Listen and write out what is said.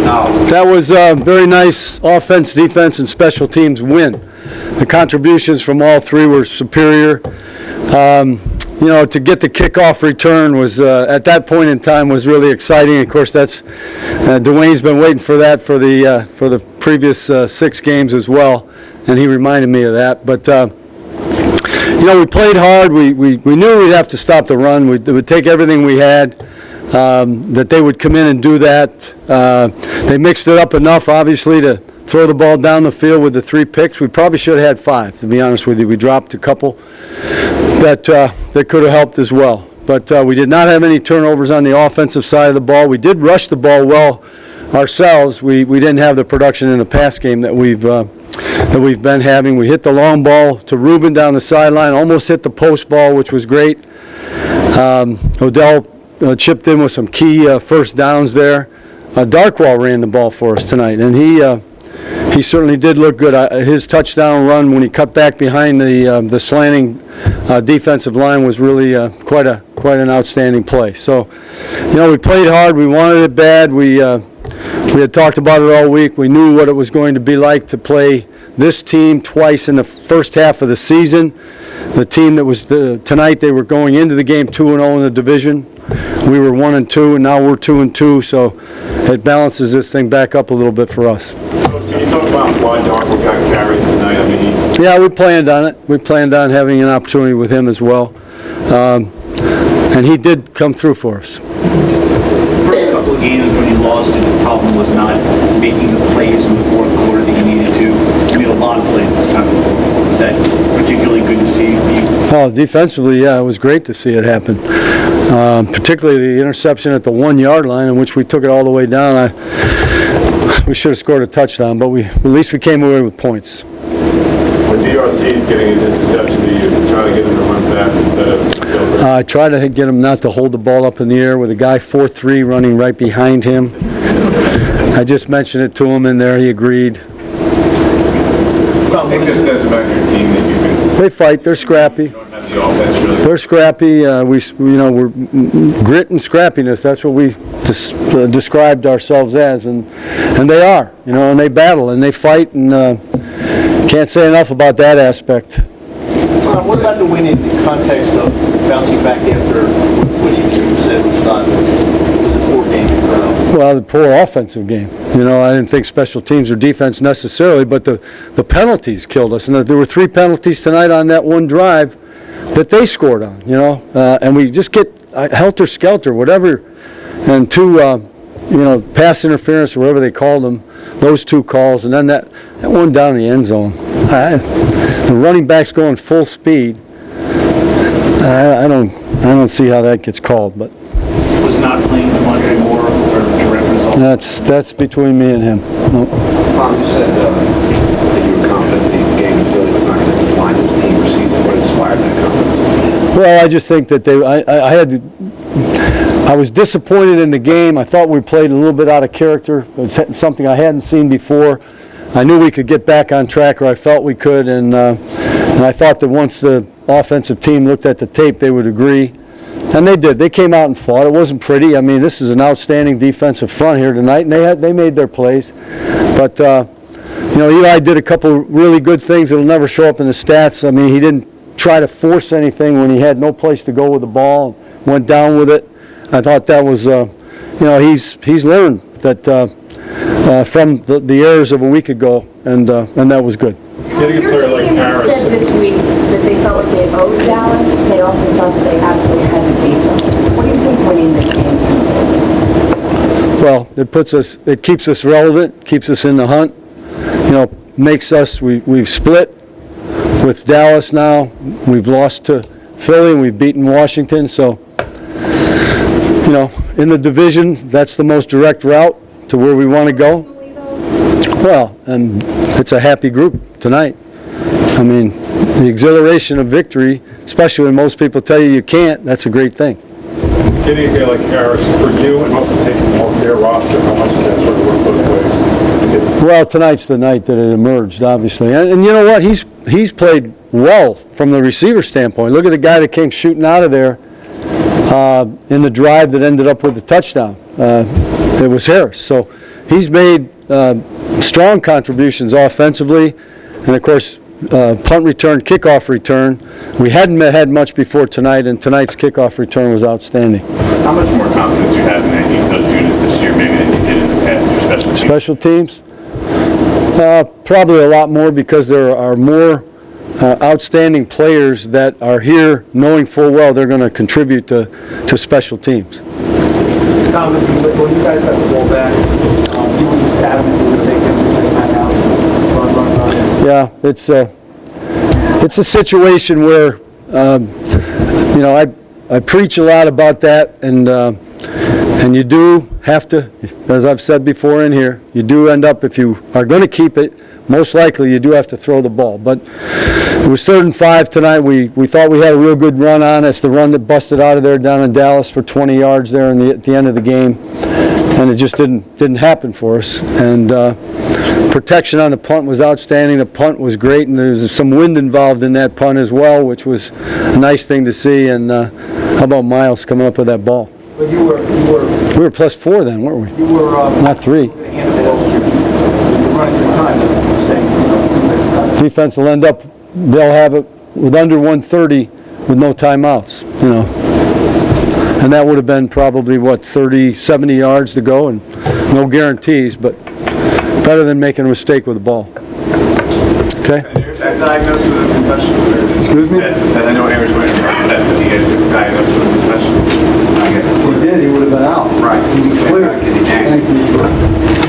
That was a very nice offense, defense, and special teams win. The contributions from all three were superior. You know, to get the kickoff return was, at that point in time, was really exciting. Of course, that's Dwayne's been waiting for that for the previous 6 games as well, and he reminded me of that. But you know, we played hard. We knew we'd have to stop the run. It would take everything we had. That they would come in and do that. They mixed it up enough, obviously, to throw the ball down the field with the 3 picks. We probably should have had 5, to be honest with you. We dropped a couple that could have helped as well. But we did not have any turnovers on the offensive side of the ball. We did rush the ball well ourselves. We didn't have the production in the pass game that we've been having. We hit the long ball to Ruben down the sideline, almost hit the post ball, which was great. Odell chipped in with some key first downs there. Darkwall ran the ball for us tonight, and he certainly did look good. His touchdown run when he cut back behind the slanting defensive line was really quite an outstanding play. So, you know, we played hard. We wanted it bad. We had talked about it all week. We knew what it was going to be like to play this team twice in the first half of the season. The team that was tonight, they were going into the game 2-0 in the division. We were 1-2, and now we're 2-2. So it balances this thing back up a little bit for us. Can you talk about why Darkwall got carried tonight? I mean, yeah, we planned on it. We planned on having an opportunity with him as well, and he did come through for us. First couple of games when you lost it, the problem was not making the plays in the fourth quarter that you needed to. You made a lot of plays this time. Was that particularly good to see for you? Oh, defensively, yeah, it was great to see it happen. Particularly the interception at the 1-yard line, in which we took it all the way down. We should have scored a touchdown, but at least we came away with points. When DRC is getting his interception, do you try to get him to run fast instead of? I try to get him not to hold the ball up in the air with a guy 4'3" running right behind him. I just mentioned it to him in there. He agreed. I think this says about your team that you can. They fight. They're scrappy. You don't have the offense really. They're scrappy. We're grit and scrappiness. That's what we described ourselves as, and they are. You know, and they battle and they fight, and can't say enough about that aspect. What about the win in the context of bouncing back after what you said was a poor game? Well, the poor offensive game. You know, I didn't think special teams or defense necessarily, but the penalties killed us. And there were 3 penalties tonight on that one drive that they scored on, you know. And we just get helter-skelter, whatever, and 2, pass interference or whatever they called them, those 2 calls, and then that one down in the end zone. The running back's going full speed. I don't see how that gets called, but. Was not playing DeMondre Moore or direct result? That's between me and him. No. Tom, you said that you were confident the game really was not going to define this team or season. What inspired that confidence? Well, I just think that I was disappointed in the game. I thought we played a little bit out of character. It was something I hadn't seen before. I knew we could get back on track, or I felt we could, and I thought that once the offensive team looked at the tape, they would agree. And they did. They came out and fought. It wasn't pretty. I mean, this is an outstanding defensive front here tonight, and they made their plays. But Eli did a couple really good things that'll never show up in the stats. I mean, he didn't try to force anything when he had no place to go with the ball. Went down with it. I thought that was, he's learned that from the errors of a week ago, and that was good. Getting a player like Harris. Said this week that they felt like they owed Dallas. They also thought that they absolutely had to beat them. What do you think winning this game? Well, it keeps us relevant, keeps us in the hunt. You know, makes us. We've split with Dallas now. We've lost to Philly, and we've beaten Washington. So, you know, in the division, that's the most direct route to where we want to go. Well, and it's a happy group tonight. I mean, the exhilaration of victory, especially when most people tell you can't, that's a great thing. Getting a guy like Harris for you and also taking him off their roster, how much does that sort of work both ways? Well, tonight's the night that it emerged, obviously. And you know what? He's played well from the receiver standpoint. Look at the guy that came shooting out of there in the drive that ended up with the touchdown. It was Harris. So he's made strong contributions offensively, and of course, punt return, kickoff return. We hadn't had much before tonight, and tonight's kickoff return was outstanding. How much more confidence you have in those units this year, maybe than you did in the past, your special teams? Special teams? Probably a lot more because there are more outstanding players that are here knowing full well they're going to contribute to special teams. Tom, when you guys got the ball back, you were just adamant you were going to make everything time out, run. Yeah, it's a situation where you know, I preach a lot about that, and you do have to, as I've said before in here, you do end up, if you are going to keep it, most likely you do have to throw the ball. But it was 3rd and 5 tonight. We thought we had a real good run on it. It's the run that busted out of there down in Dallas for 20 yards there at the end of the game, and it just didn't happen for us. And protection on the punt was outstanding. The punt was great, and there's some wind involved in that punt as well, which was a nice thing to see. And how about Miles coming up with that ball? But we were +4 then, weren't we? You were Not 3. going to hand the ball to your defense. You're running through time. Saying, Defense will end up, they'll have it with under 130 with no timeouts, you know. And that would have been probably, 70 yards to go, and no guarantees, but better than making a mistake with the ball. Okay? That diagnosed with a concussion? Excuse me? I know Aaron's waiting for that, that he had diagnosed with a concussion. He did, he would have been out. Right. He was clear. Thank you.